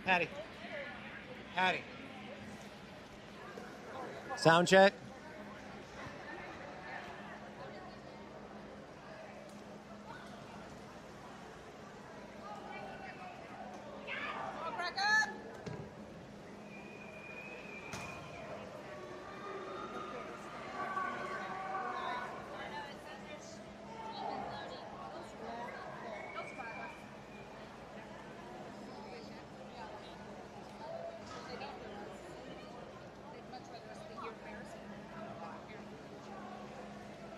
Patty. Patty. Sound check.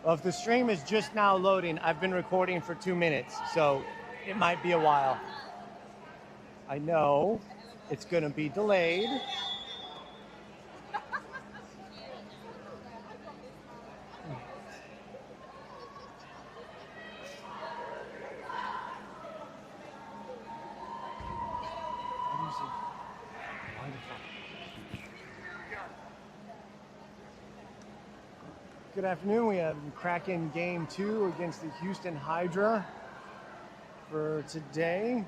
Well, if the stream is just now loading, I've been recording for 2 minutes, so it might be a while. I know it's going to be delayed. Good afternoon. We have Kraken Game 2 against the Houston Hydra for today.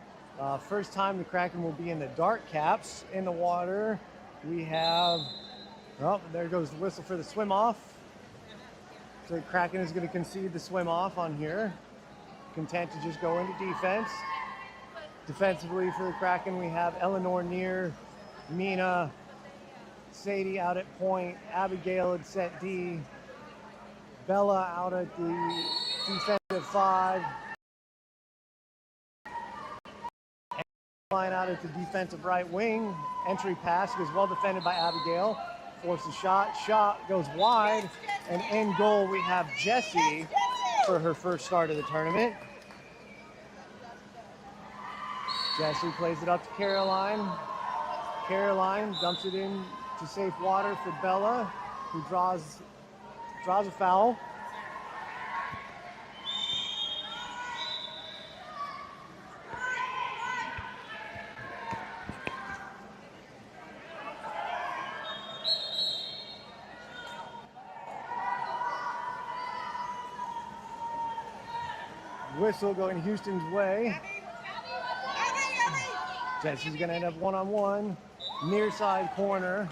First time the Kraken will be in the dark caps in the water. We have, oh, there goes the whistle for the swim off. So the Kraken is going to concede the swim off on here. Content to just go into defense. Defensively for the Kraken, we have Eleanor near, Mina, Sadie out at point, Abigail at set D, Bella out at the defensive 5. Line out at the defensive right wing. Entry pass is well defended by Abigail. Forces shot. Shot goes wide. And in goal we have Jessie for her first start of the tournament. Jessie plays it up to Caroline. Caroline dumps it in to safe water for Bella, who draws a foul. Whistle going Houston's way. Jessie's going to end up one-on-one. Near side corner.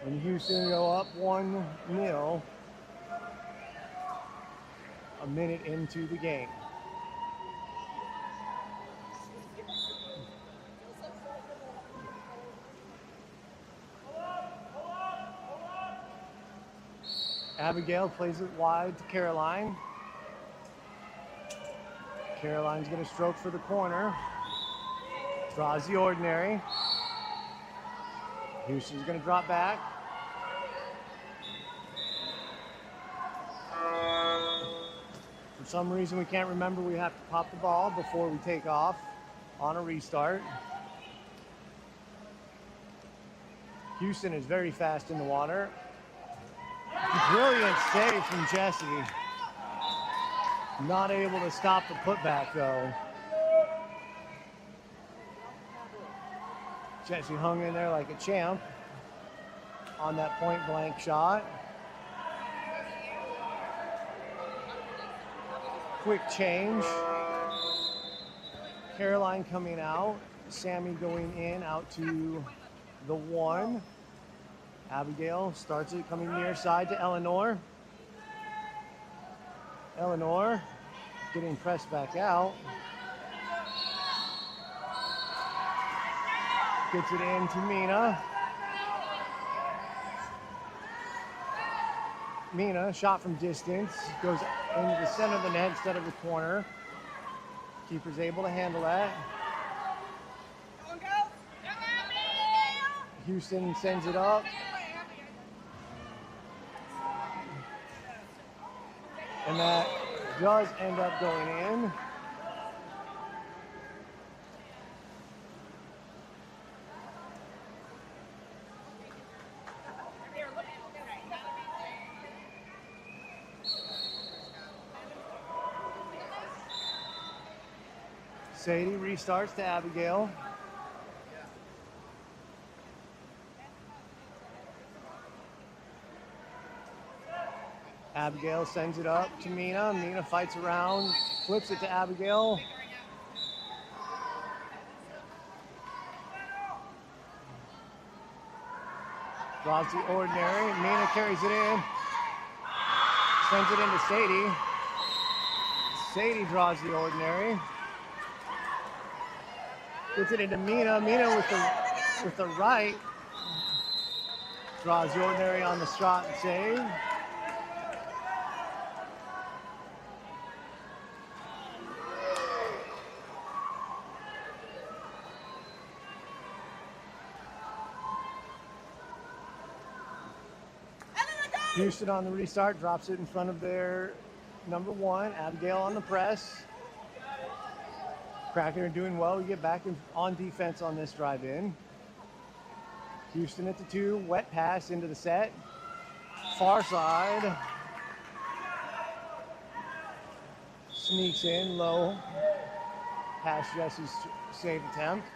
And Houston go up 1-0 a minute into the game. Abigail plays it wide to Caroline. Caroline's going to stroke for the corner. Draws the ordinary. Houston's going to drop back. For some reason we can't remember we have to pop the ball before we take off on a restart. Houston is very fast in the water. Brilliant save from Jessie. Not able to stop the putback though. Jessie hung in there like a champ on that point blank shot. Quick change. Caroline coming out. Sammy going in out to the 1. Abigail starts it coming near side to Eleanor. Eleanor getting pressed back out. Gets it in to Mina. Mina, shot from distance, goes into the center of the net instead of the corner. Keeper's able to handle that. Houston sends it up. And that does end up going in. Sadie restarts to Abigail. Abigail sends it up to Mina. Mina fights around, flips it to Abigail. Draws the ordinary. Mina carries it in. Sends it into Sadie. Sadie draws the ordinary. Gets it into Mina. Mina with the right. Draws the ordinary on the shot and save. Houston on the restart, drops it in front of their number one. Abigail on the press. Kraken are doing well. We get back on defense on this drive-in. Houston at the 2, wet pass into the set. Far side. Sneaks in, low. Past Jesse's save attempt.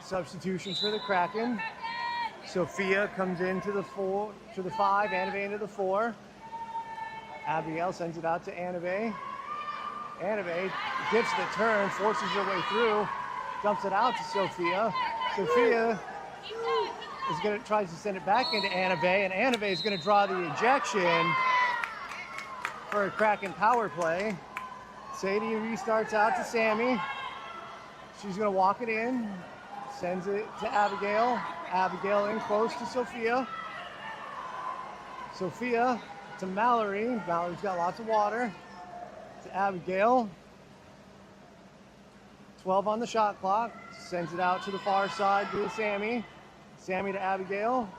Substitutions for the Kraken. Sophia comes into the 4, to the 5, Anabe into the 4. Abigail sends it out to Anabe. Anabe gets the turn, forces her way through, dumps it out to Sophia. Sophia tries to send it back into Anabe, and Anabe is going to draw the ejection for a Kraken power play. Sadie restarts out to Sammy. She's going to walk it in. Sends it to Abigail. Abigail in close to Sophia. Sophia to Mallory. Mallory's got lots of water. To Abigail. 12 on the shot clock. Sends it out to the far side to Sammy. Sammy to Abigail.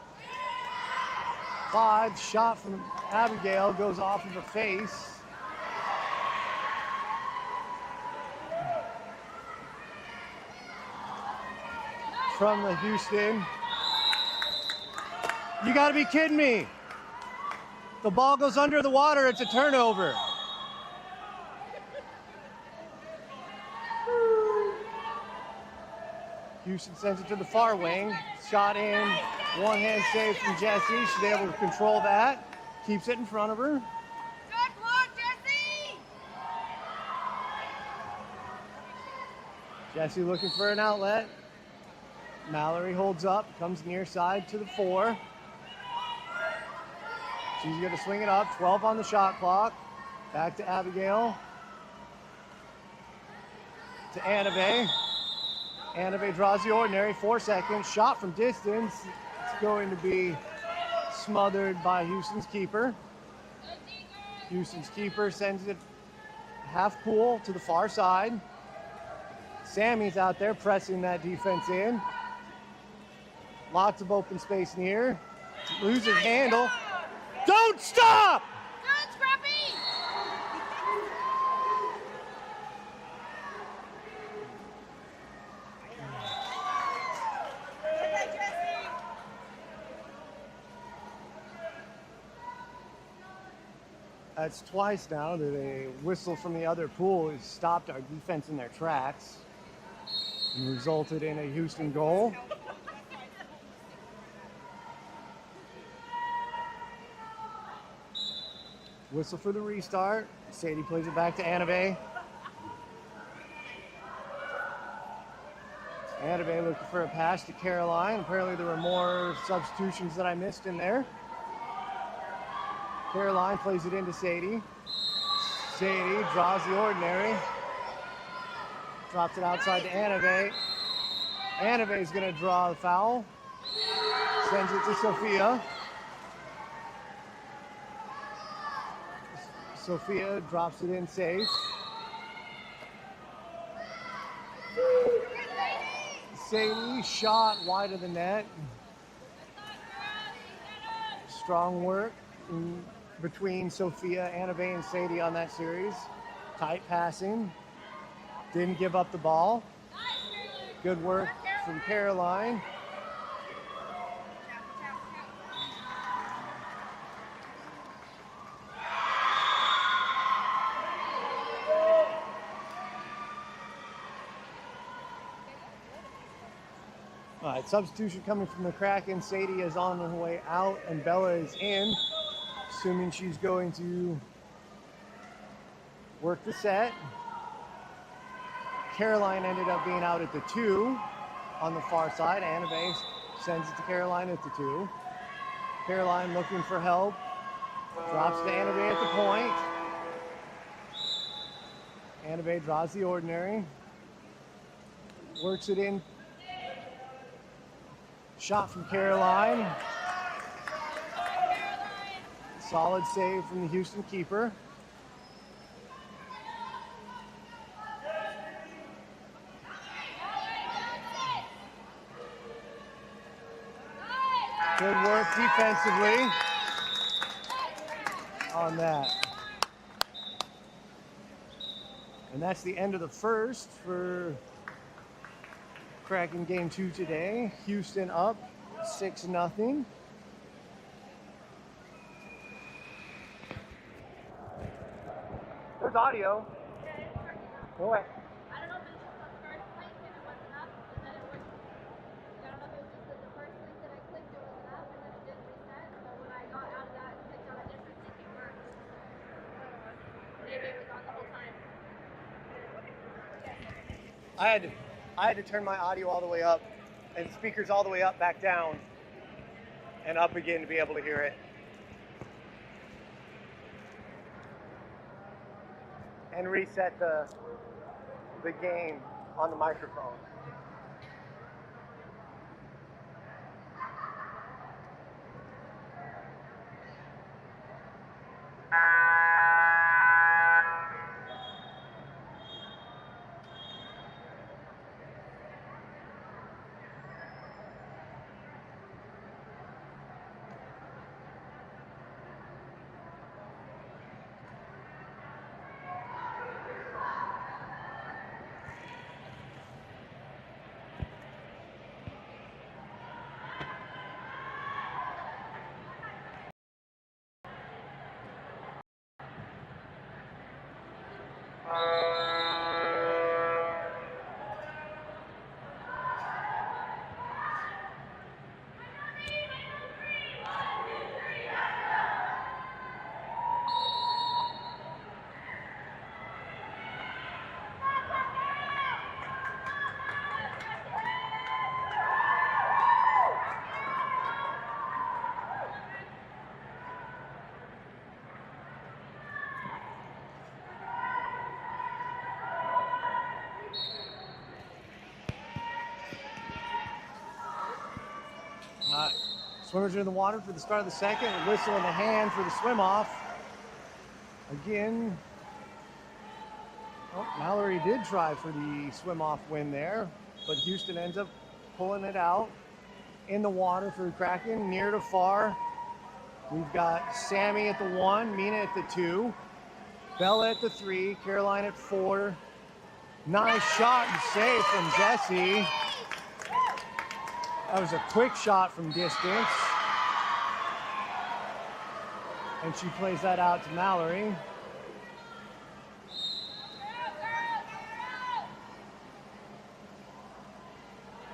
5 shot from Abigail goes off of her face. From the Houston. You gotta be kidding me. The ball goes under the water, it's a turnover. Houston sends it to the far wing. Shot in, one hand save from Jesse. She's able to control that. Keeps it in front of her. Good work, Jesse! Jesse looking for an outlet. Mallory holds up, comes near side to the 4. She's going to swing it up, 12 on the shot clock. Back to Abigail. To Anabe. Anabe draws the ordinary, 4 seconds. Shot from distance. It's going to be smothered by Houston's keeper. Houston's keeper sends it half pool to the far side. Sammy's out there pressing that defense in. Lots of open space near. Loses handle. Don't stop! Good, Scrappy! That's twice now that a whistle from the other pool has stopped our defense in their tracks and resulted in a Houston goal. Whistle for the restart. Sadie plays it back to Anabe. Anabe looking for a pass to Caroline. Apparently there were more substitutions that I missed in there. Caroline plays it into Sadie. Sadie draws the ordinary. Drops it outside to Anabe. Anabe is going to draw the foul. Sends it to Sophia. Sophia drops it in safe. Sadie shot wide of the net. Strong work between Sophia, Anabe, and Sadie on that series. Tight passing. Didn't give up the ball. Good work from Caroline. All right, substitution coming from the Kraken. Sadie is on her way out and Bella is in, assuming she's going to work the set. Caroline ended up being out at the 2 on the far side. Annabelle sends it to Caroline at the 2. Caroline looking for help. Drops to Annabelle at the point. Annabelle draws the ordinary. Works it in. Shot from Caroline. Solid save from the Houston keeper. Good work defensively on that. And that's the end of the first for Kraken game 2 today. Houston up 6-0. There's audio. Go ahead. I don't know if it was just the first link and it wasn't up, and then it was. I don't know if it was just that the first link that I clicked it wasn't up, and then it didn't reset. So when I got out of that and clicked on a different link, it worked. Maybe it was on the whole time. I had to turn my audio all the way up and speakers all the way up, back down, and up again to be able to hear it. And reset the game on the microphone. Swimmers are in the water for the start of the second. A whistle in the hand for the swim off. Again, Mallory did try for the swim off win there, but Houston ends up pulling it out. In the water for the Kraken, near to far. We've got Sammy at the 1, Mina at the 2, Bella at the 3, Caroline at 4. Nice shot and save from Jessie. That was a quick shot from distance. And she plays that out to Mallory.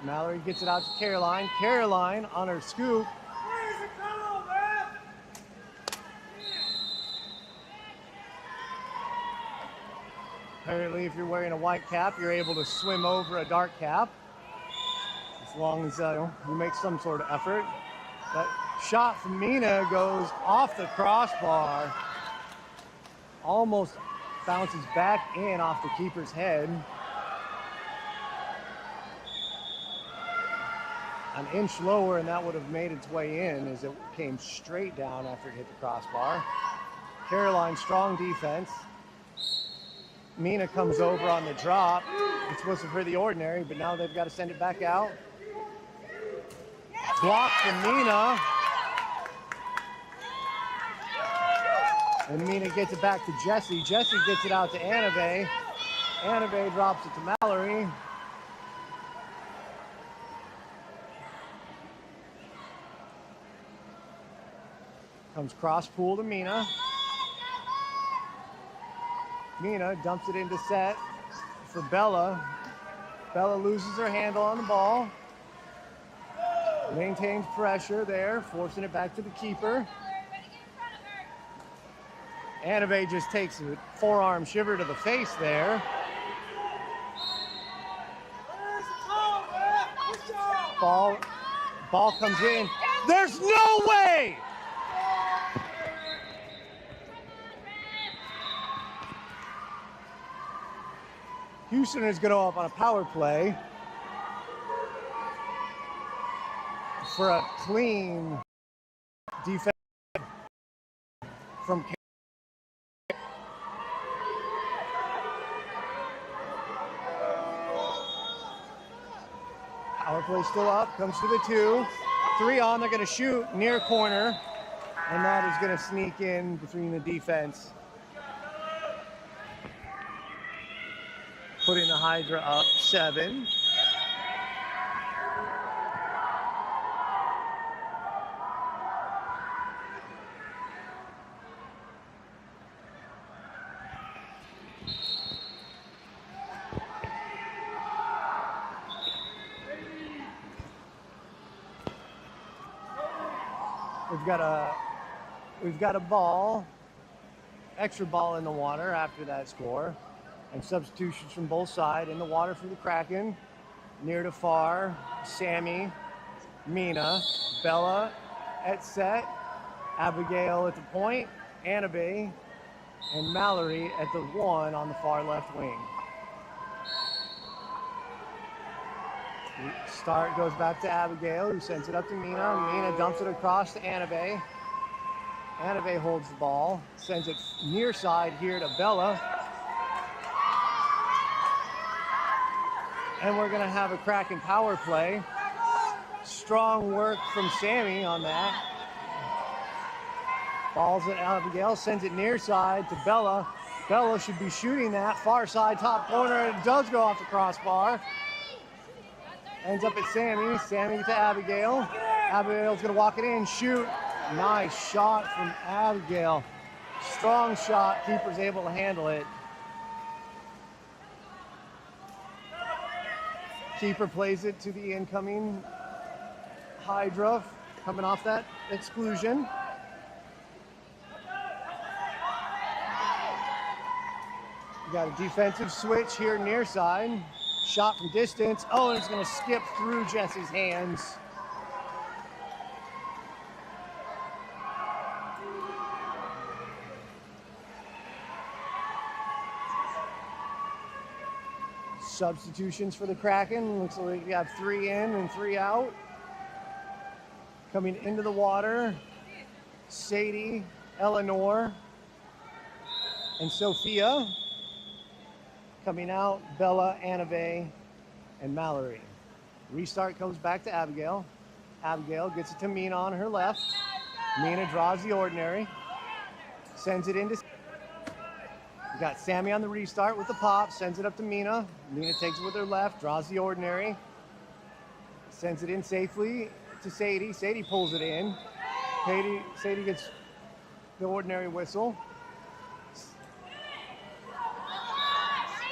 Mallory gets it out to Caroline. Caroline on her scoop. Apparently, if you're wearing a white cap, you're able to swim over a dark cap. As long as you make some sort of effort. That shot from Mina goes off the crossbar. Almost bounces back in off the keeper's head. An inch lower and that would have made its way in as it came straight down after it hit the crossbar. Caroline, strong defense. Mina comes over on the drop. It's whistled for the ordinary, but now they've got to send it back out. Block from Mina. And Mina gets it back to Jessie. Jessie gets it out to Annabelle. Annabelle drops it to Mallory. Comes cross pool to Mina. Mina dumps it into set for Bella. Bella loses her handle on the ball. Maintains pressure there, forcing it back to the keeper. Annabelle just takes a forearm shiver to the face there. Ball comes in. There's no way! Houston is going to go up on a power play for a clean defense from power play still up, comes to the 2. 3 on, they're going to shoot near corner, and that is going to sneak in between the defense, putting the Hydra up 7. We've got a ball, extra ball in the water after that score, and substitutions from both sides in the water for the Kraken. Near to far, Sammy, Mina, Bella at set, Abigail at the point, Annabelle, and Mallory at the 1 on the far left wing. Start goes back to Abigail, who sends it up to Mina. Mina dumps it across to Annabelle. Annabelle holds the ball, sends it near side here to Bella. And we're going to have a Kraken power play. Strong work from Sammy on that. Balls at Abigail, sends it near side to Bella. Bella should be shooting that far side top corner. It does go off the crossbar. Ends up at Sammy. Sammy to Abigail. Abigail's going to walk it in, shoot. Nice shot from Abigail. Strong shot. Keeper's able to handle it. Keeper plays it to the incoming Hydra, coming off that exclusion. We got a defensive switch here near side. Shot from distance. Oh, and it's going to skip through Jesse's hands. Substitutions for the Kraken. Looks like we have 3 in and 3 out. Coming into the water, Sadie, Eleanor, and Sophia. Coming out, Bella, Annabelle, and Mallory. Restart comes back to Abigail. Abigail gets it to Mina on her left. Mina draws the ordinary. Sends it into... We got Sammy on the restart with the pop. Sends it up to Mina. Mina takes it with her left. Draws the ordinary. Sends it in safely to Sadie. Sadie pulls it in. Sadie gets the ordinary whistle.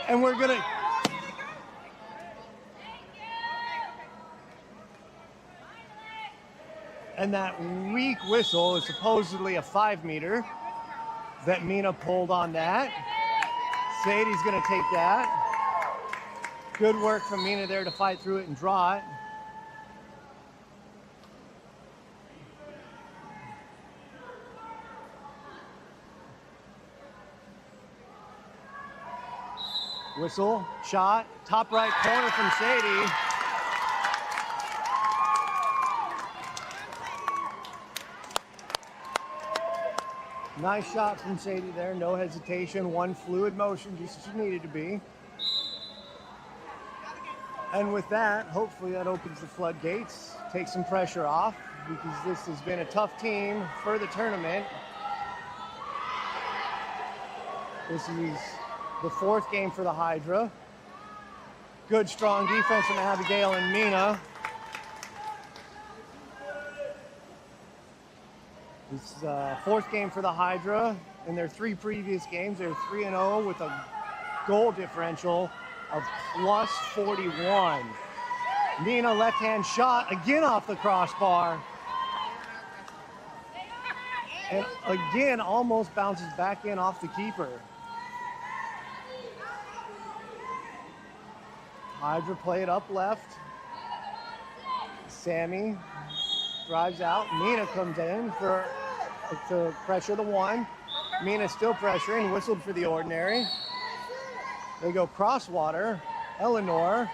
And we're gonna... And that weak whistle is supposedly a 5-meter that Mina pulled on that. Sadie's gonna take that. Good work from Mina there to fight through it and draw it. Whistle, shot, top right corner from Sadie. Nice shot from Sadie there, no hesitation, one fluid motion, just as you needed to be. And with that, hopefully that opens the floodgates, takes some pressure off, because this has been a tough team for the tournament. This is the 4th game for the Hydra. Good, strong defense from Abigail and Mina. This is the 4th game for the Hydra. In their 3 previous games, they're 3-0 with a goal differential of plus 41. Mina, left-hand shot, again off the crossbar. And again, almost bounces back in off the keeper. Hydra play it up left. Sammy drives out. Mina comes in to pressure the one. Mina still pressuring, whistled for the ordinary. They go crosswater. Eleanor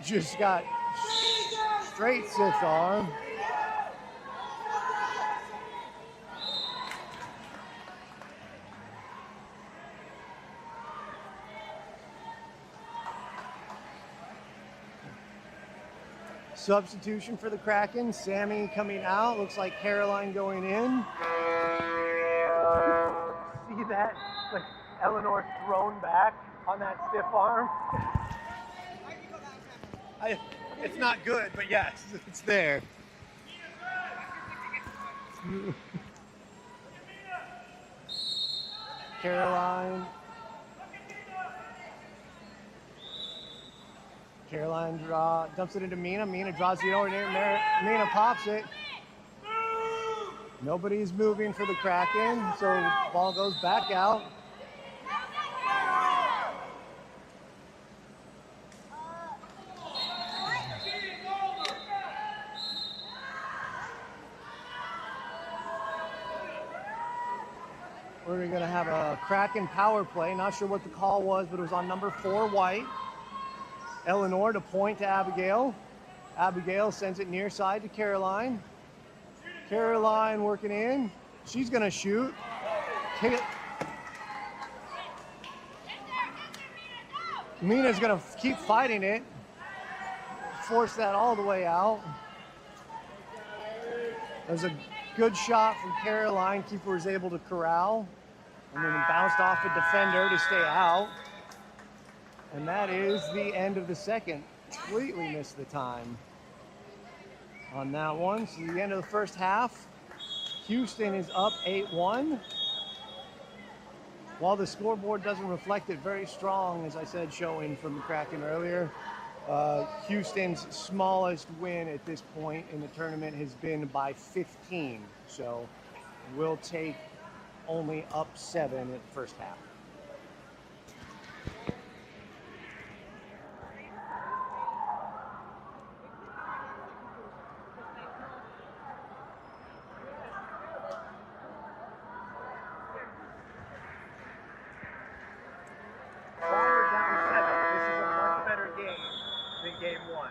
just got straight sith arm. Substitution for the Kraken. Sammy coming out. Looks like Caroline going in. See that? Like Eleanor thrown back on that stiff arm. It's not good, but yes, it's there. Caroline dumps it into Mina. Mina draws the ordinary. Mina pops it. Nobody's moving for the Kraken, so ball goes back out. We're going to have a Kraken power play. Not sure what the call was, but it was on number 4, White. Eleanor to point to Abigail. Abigail sends it near side to Caroline. Caroline working in. She's going to shoot. Mina's going to keep fighting it. Force that all the way out. There's a good shot from Caroline. Keeper was able to corral. And then bounced off a defender to stay out. And that is the end of the second. Completely missed the time on that one. So the end of the first half. Houston is up 8-1. While the scoreboard doesn't reflect it, very strong, as I said, showing from the Kraken earlier. Houston's smallest win at this point in the tournament has been by 15. So we'll take only up 7 at the first half. Game 1.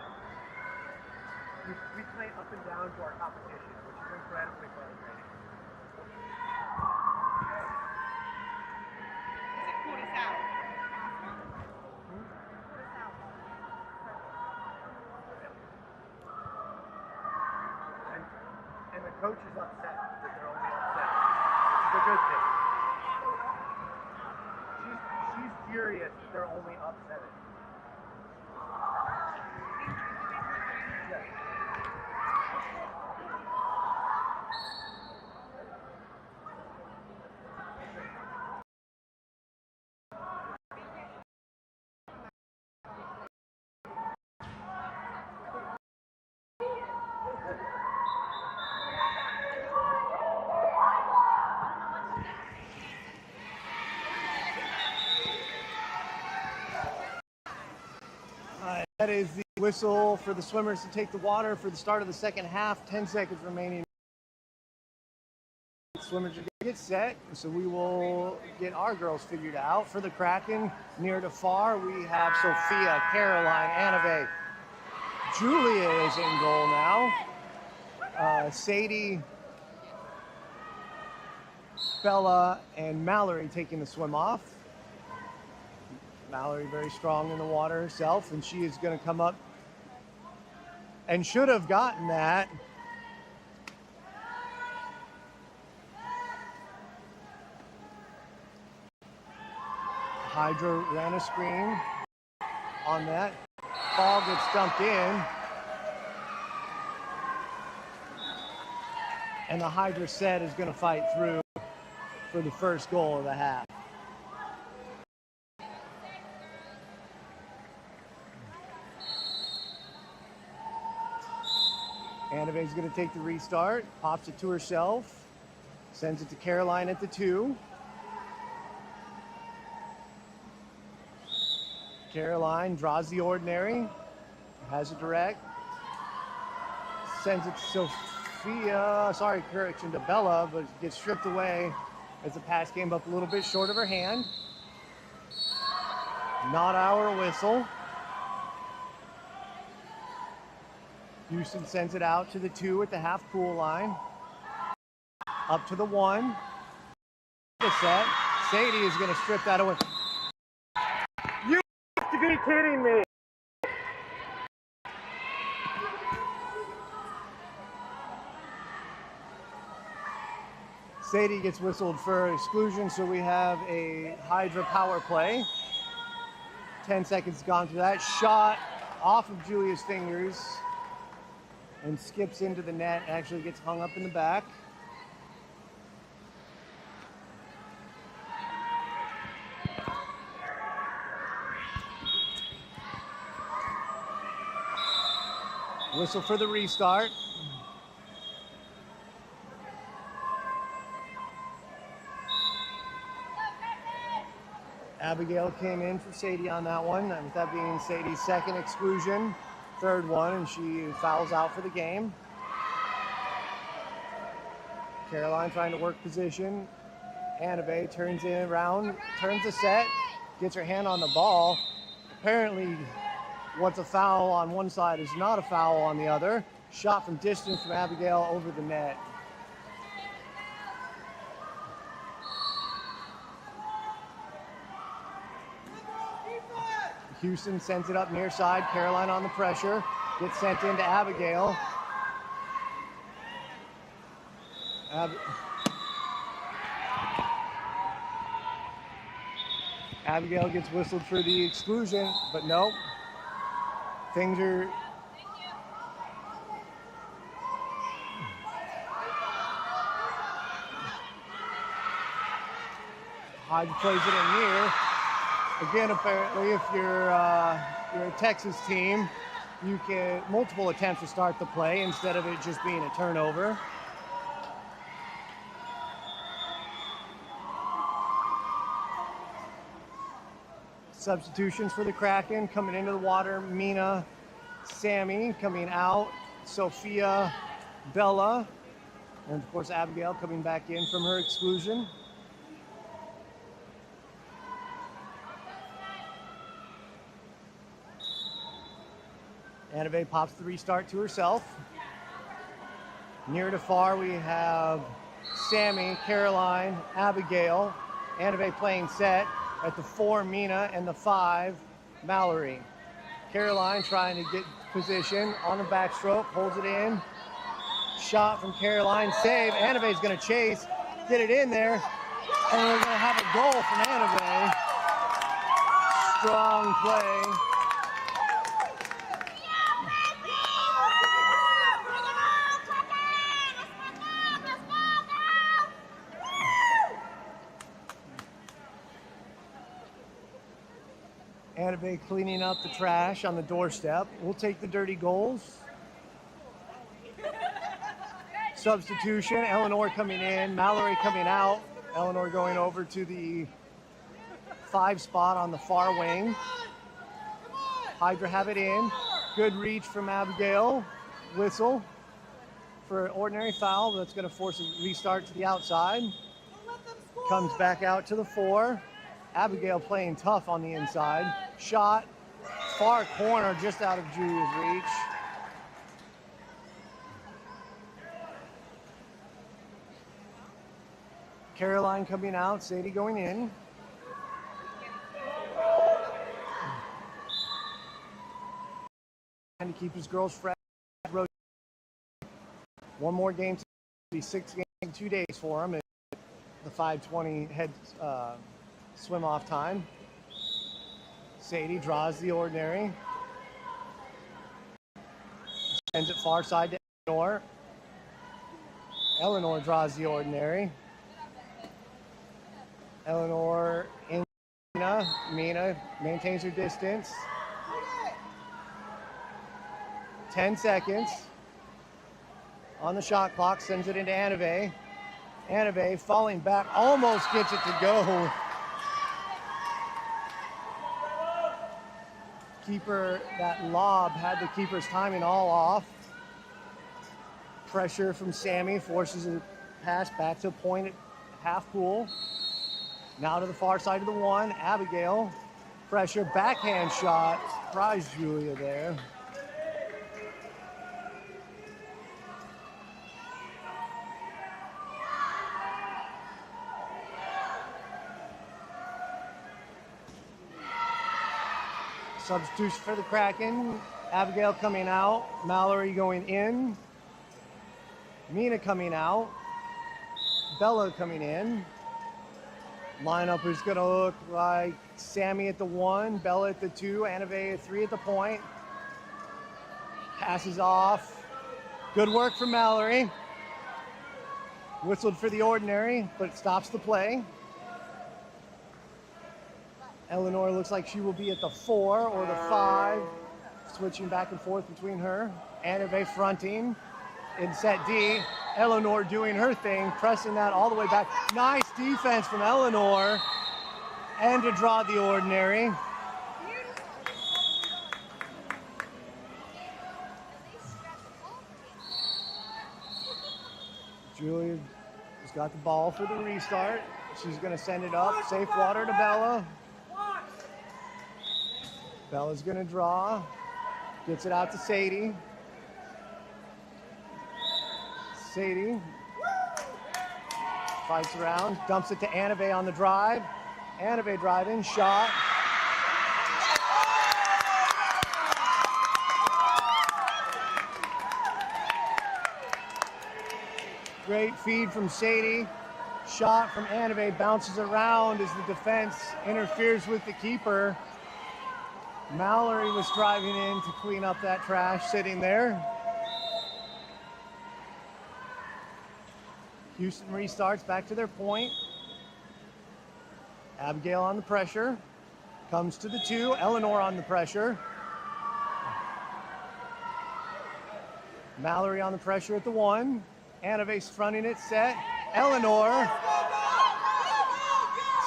We play up and down to our competition, which is incredibly frustrating. Put us out. And the coach is upset that they're only upset. Which is a good thing. She's furious that they're only upset. That is the whistle for the swimmers to take the water for the start of the second half. 10 seconds remaining. Swimmers are going to get set, so we will get our girls figured out. For the Kraken, near to far, we have Sophia, Caroline, Annave. Julia is in goal now. Sadie, Bella, and Mallory taking the swim off. Mallory very strong in the water herself, and she is going to come up and should have gotten that. Hydra ran a screen on that. Ball gets dumped in. And the Hydra set is going to fight through for the first goal of the half. Annave's going to take the restart, pops it to herself, sends it to Caroline at the 2. Caroline draws the ordinary, has a direct, sends it to Sophia, sorry, correction to Bella, but gets stripped away as the pass came up a little bit short of her hand. Not our whistle. Houston sends it out to the 2 at the half pool line. Up to the 1. The set. Sadie is going to strip that away. You have to be kidding me. Sadie gets whistled for exclusion, so we have a Hydra power play. 10 seconds gone through that. Shot off of Julia's fingers and skips into the net, actually gets hung up in the back. Whistle for the restart. Abigail came in for Sadie on that one, with that being Sadie's second exclusion, third one, and she fouls out for the game. Caroline trying to work position. Annabelle turns in around, turns the set, gets her hand on the ball. Apparently, what's a foul on one side is not a foul on the other. Shot from distance from Abigail over the net. Houston sends it up near side. Caroline on the pressure. Gets sent into Abigail. Abigail gets whistled for the exclusion, but nope. Things are... Hodge plays it in near. Again, apparently, if you're a Texas team, you can multiple attempts to start the play instead of it just being a turnover. Substitutions for the Kraken coming into the water. Mina, Sammy coming out. Sophia, Bella, and of course Abigail coming back in from her exclusion. Annabelle pops the restart to herself. Near to far, we have Sammy, Caroline, Abigail. Annabelle playing set at the 4, Mina, and the 5, Mallory. Caroline trying to get position on the backstroke, holds it in. Shot from Caroline, save. Annabelle's going to chase, get it in there, and we're going to have a goal from Annabelle. Strong play. Annabelle cleaning up the trash on the doorstep. We'll take the dirty goals. Substitution, Eleanor coming in, Mallory coming out. Eleanor going over to the 5 spot on the far wing. Hydra have it in. Good reach from Abigail. Whistle for an ordinary foul, but that's going to force a restart to the outside. Comes back out to the 4. Abigail playing tough on the inside. Shot, far corner, just out of Julia's reach. Caroline coming out, Sadie going in. And to keep his girls fresh. One more game to be 6 games in 2 days for him. The 5:20 head swim off time. Sadie draws the ordinary. Sends it far side to Eleanor. Eleanor draws the ordinary. Eleanor in Mina. Mina maintains her distance. 10 seconds on the shot clock. Sends it into Annabelle. Annabelle falling back. Almost gets it to go. Keeper, that lob had the keeper's timing all off. Pressure from Sammy forces a pass back to a point at half pool. Now to the far side of the one, Abigail. Pressure, backhand shot. Surprised Julia there. Substitution for the Kraken. Abigail coming out. Mallory going in. Mina coming out. Bella coming in. Lineup is going to look like Sammy at the 1, Bella at the 2, Anave at 3 at the point. Passes off. Good work from Mallory. Whistled for the ordinary, but it stops the play. Eleanor looks like she will be at the 4 or the 5, switching back and forth between her. Anave fronting in set D. Eleanor doing her thing, pressing that all the way back. Nice defense from Eleanor. And to draw the ordinary. Julia has got the ball for the restart. She's going to send it up. Safe water to Bella. Bella's going to draw. Gets it out to Sadie. Sadie fights around, dumps it to Anave on the drive. Anave driving, shot. Great feed from Sadie. Shot from Anave bounces around as the defense interferes with the keeper. Mallory was driving in to clean up that trash sitting there. Houston restarts back to their point. Abigail on the pressure. Comes to the 2. Eleanor on the pressure. Mallory on the pressure at the 1. Anave's fronting it, set. Eleanor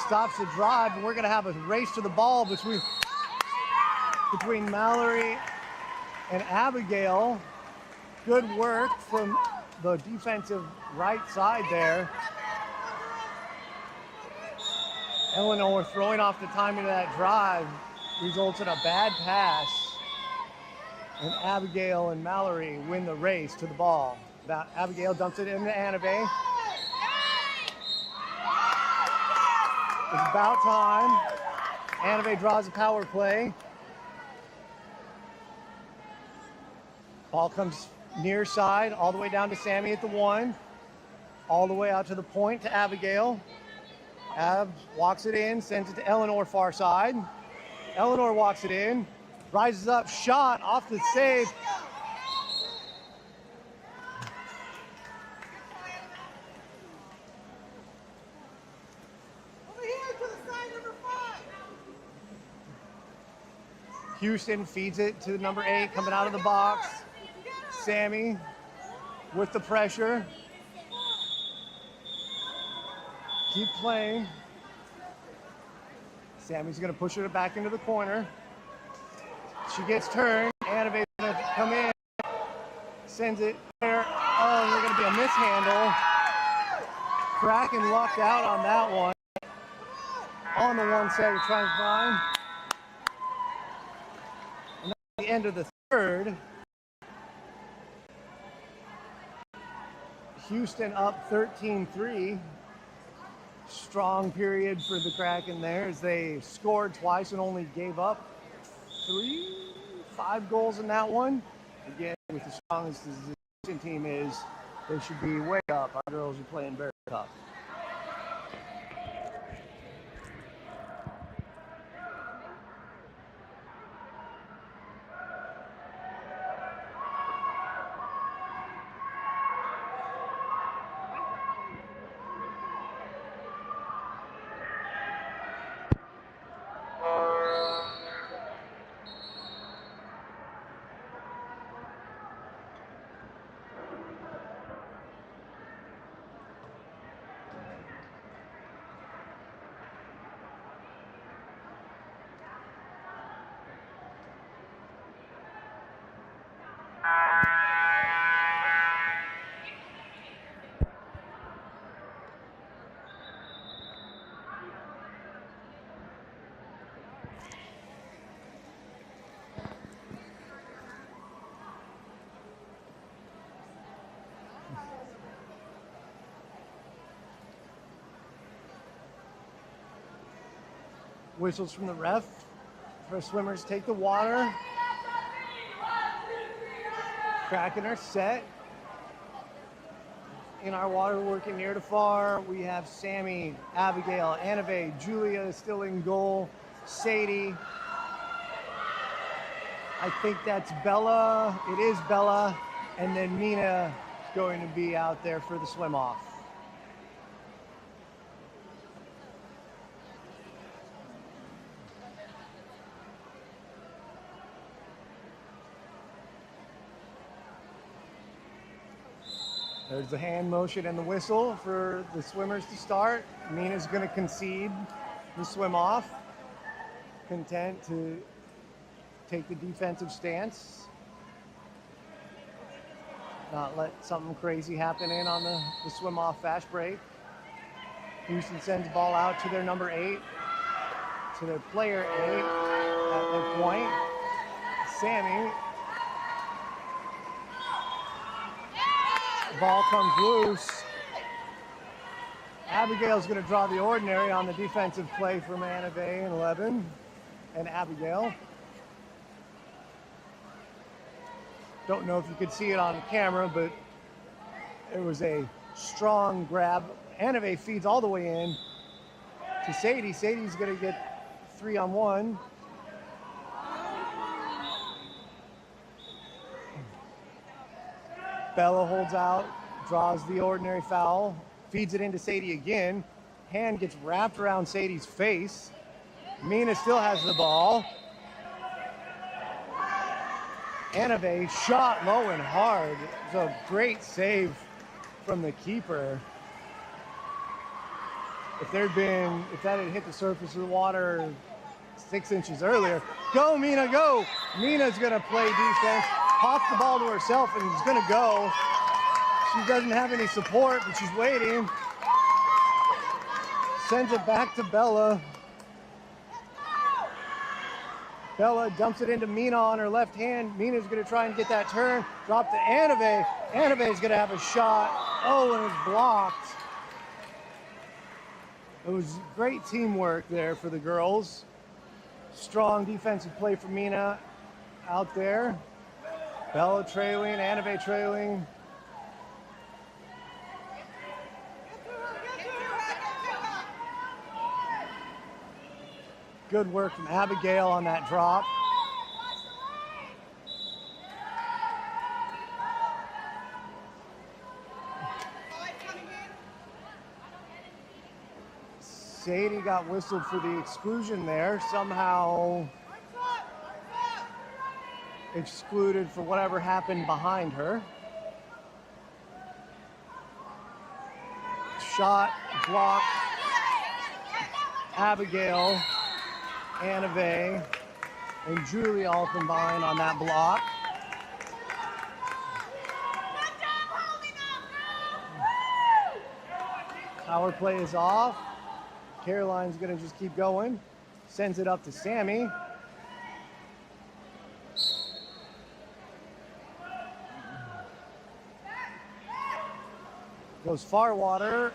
stops the drive, and we're going to have a race to the ball between Mallory and Abigail. Good work from the defensive right side there. Eleanor throwing off the timing of that drive results in a bad pass. And Abigail and Mallory win the race to the ball. Abigail dumps it into Anave. It's about time. Anave draws a power play. Ball comes near side, all the way down to Sammy at the 1. All the way out to the point to Abigail. Ab walks it in, sends it to Eleanor far side. Eleanor walks it in, rises up, shot off the save. Houston feeds it to number 8 coming out of the box. Sammy with the pressure. Keep playing. Sammy's going to push it back into the corner. She gets turned. Anave's going to come in. Sends it there. Oh, there's going to be a mishandle. Kraken lucked out on that one. On the 1 second, trying to find. And that's the end of the third. Houston up 13-3. Strong period for the Kraken there as they scored twice and only gave up 5 goals in that one. Again, with the strongest as the Houston team is, they should be way up. Our girls are playing very tough. Whistles from the ref. For swimmers take the water. Kraken are set. In our water, working near to far, we have Sammy, Abigail, Annabelle, Julia still in goal, Sadie. I think that's Bella. It is Bella. And then Mina is going to be out there for the swim off. There's the hand motion and the whistle for the swimmers to start. Mina's going to concede the swim off. Content to take the defensive stance. Not let something crazy happen in on the swim off fast break. Houston sends the ball out to their number 8, to their player 8 at their point. Sammy. Ball comes loose. Abigail's going to draw the ordinary on the defensive play from Annabelle and 11 and Abigail. Don't know if you could see it on camera, but it was a strong grab. Annabelle feeds all the way in to Sadie. Sadie's going to get 3-on-1. Bella holds out, draws the ordinary foul, feeds it into Sadie again. Hand gets wrapped around Sadie's face. Mina still has the ball. Annabelle shot low and hard. It's a great save from the keeper. If that had hit the surface of the water 6 inches earlier, go Mina, go! Mina's gonna play defense. Pops the ball to herself and is going to go. She doesn't have any support, but she's waiting. Sends it back to Bella. Bella dumps it into Mina on her left hand. Mina's going to try and get that turn. Drop to Annabelle. Annabelle's going to have a shot. Oh, and it's blocked. It was great teamwork there for the girls. Strong defensive play for Mina out there. Bella trailing, Annabelle trailing. Good work from Abigail on that drop. Sadie got whistled for the exclusion there. Somehow excluded for whatever happened behind her. Shot, block, Abigail, Annabelle, and Julie all combined on that block. Power play is off. Caroline's gonna just keep going. Sends it up to Sammy. Goes far water.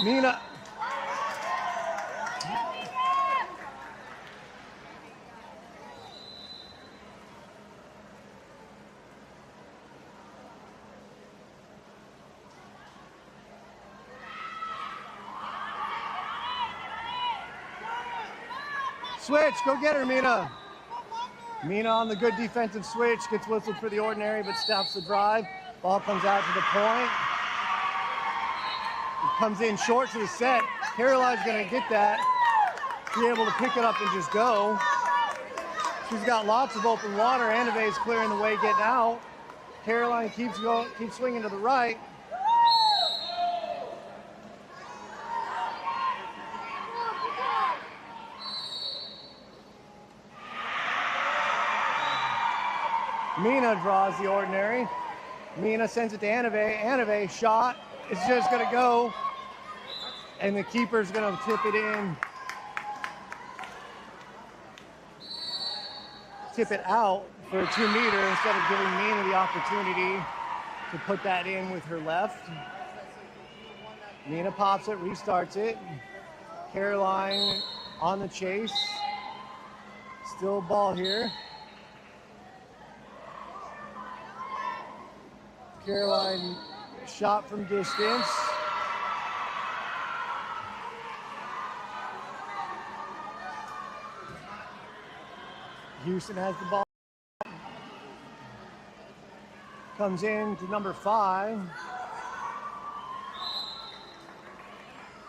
Mina. Switch, go get her, Mina. Mina on the good defensive switch, gets whistled for the ordinary, but stops the drive. Ball comes out to the point. It comes in short to the set. Caroline's gonna get that, be able to pick it up and just go. She's got lots of open water. Annabelle's clearing the way, getting out. Caroline keeps swinging to the right. Mina draws the ordinary. Mina sends it to Annabelle. Annabelle shot. It's just going to go. And the keeper's going to tip it in. Tip it out for a 2-meter instead of giving Mina the opportunity to put that in with her left. Mina pops it, restarts it. Caroline on the chase. Still ball here. Caroline shot from distance. Houston has the ball. Comes in to number 5.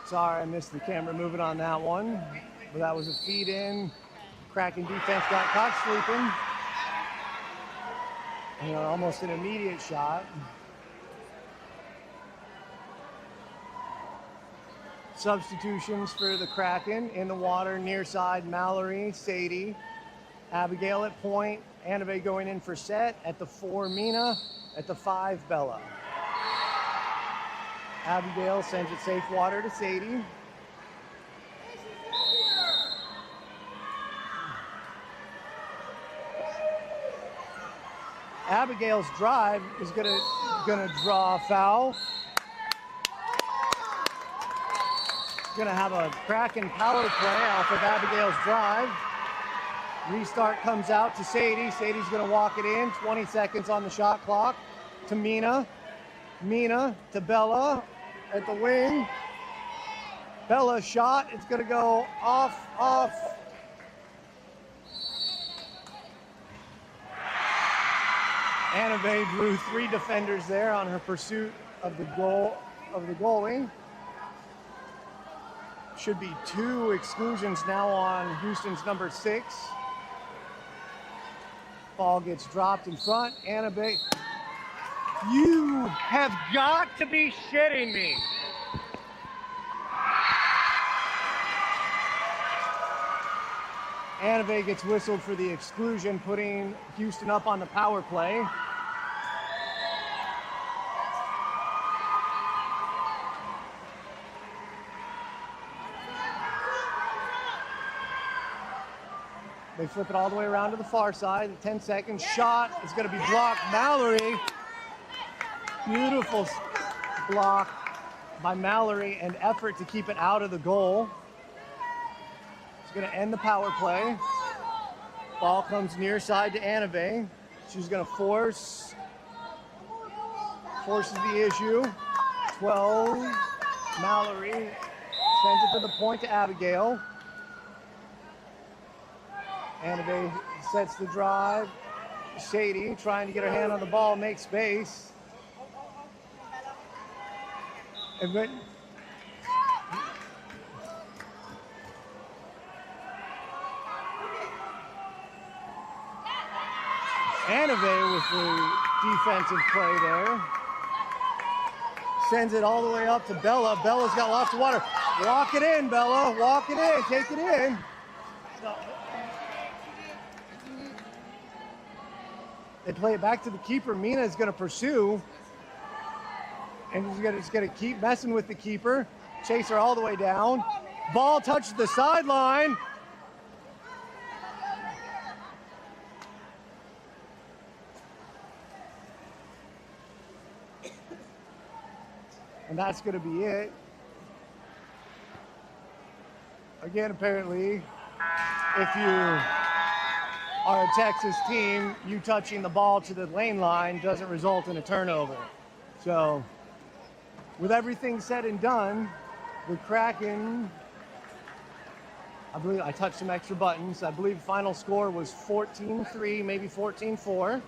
Sorry, I missed the camera moving on that one. But that was a feed in. Kraken defense got caught sleeping. You know, almost an immediate shot. Substitutions for the Kraken in the water, near side, Mallory, Sadie, Abigail at point, Annabelle going in for set, at the 4, Mina, at the 5, Bella. Abigail sends it safe water to Sadie. Abigail's drive is gonna draw a foul. Gonna have a Kraken power play off of Abigail's drive. Restart comes out to Sadie. Sadie's gonna walk it in. 20 seconds on the shot clock to Mina. Mina to Bella at the wing. Bella's shot. It's gonna go off. Annabelle drew 3 defenders there on her pursuit of the goalie. Should be 2 exclusions now on Houston's number 6. Ball gets dropped in front. Annabelle, you have got to be shitting me. Annabelle gets whistled for the exclusion, putting Houston up on the power play. They flip it all the way around to the far side. The 10-second shot is going to be blocked. Mallory, beautiful block by Mallory and effort to keep it out of the goal. It's going to end the power play. Ball comes near side to Annabelle. She's going to forces the issue. 12, Mallory sends it to the point to Abigail. Annabelle sets the drive. Sadie trying to get her hand on the ball, make space. And then Annabelle with the defensive play there. Sends it all the way up to Bella. Bella's got lots of water. Walk it in, Bella. Walk it in. Take it in. They play it back to the keeper. Mina is going to pursue. And he's going to keep messing with the keeper. Chase her all the way down. Ball touches the sideline. And that's going to be it. Again, apparently, if you are a Texas team, you touching the ball to the lane line doesn't result in a turnover. So, with everything said and done, the Kraken, I believe I touched some extra buttons. I believe the final score was 14-3, maybe 14-4.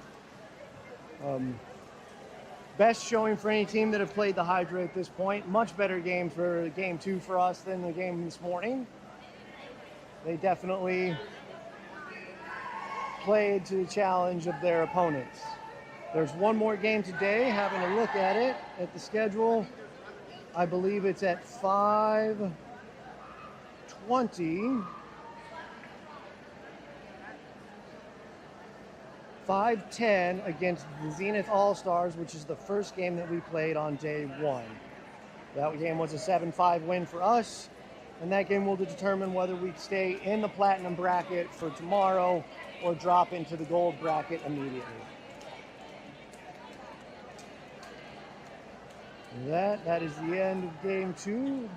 Best showing for any team that have played the Hydra at this point. Much better game for game 2 for us than the game this morning. They definitely played to the challenge of their opponents. There's one more game today. Having a look at it, at the schedule, I believe it's at 5:20. 5:10 against the Zenith All-Stars, which is the first game that we played on day 1. That game was a 7-5 win for us, and that game will determine whether we stay in the platinum bracket for tomorrow or drop into the gold bracket immediately. That is the end of game 2.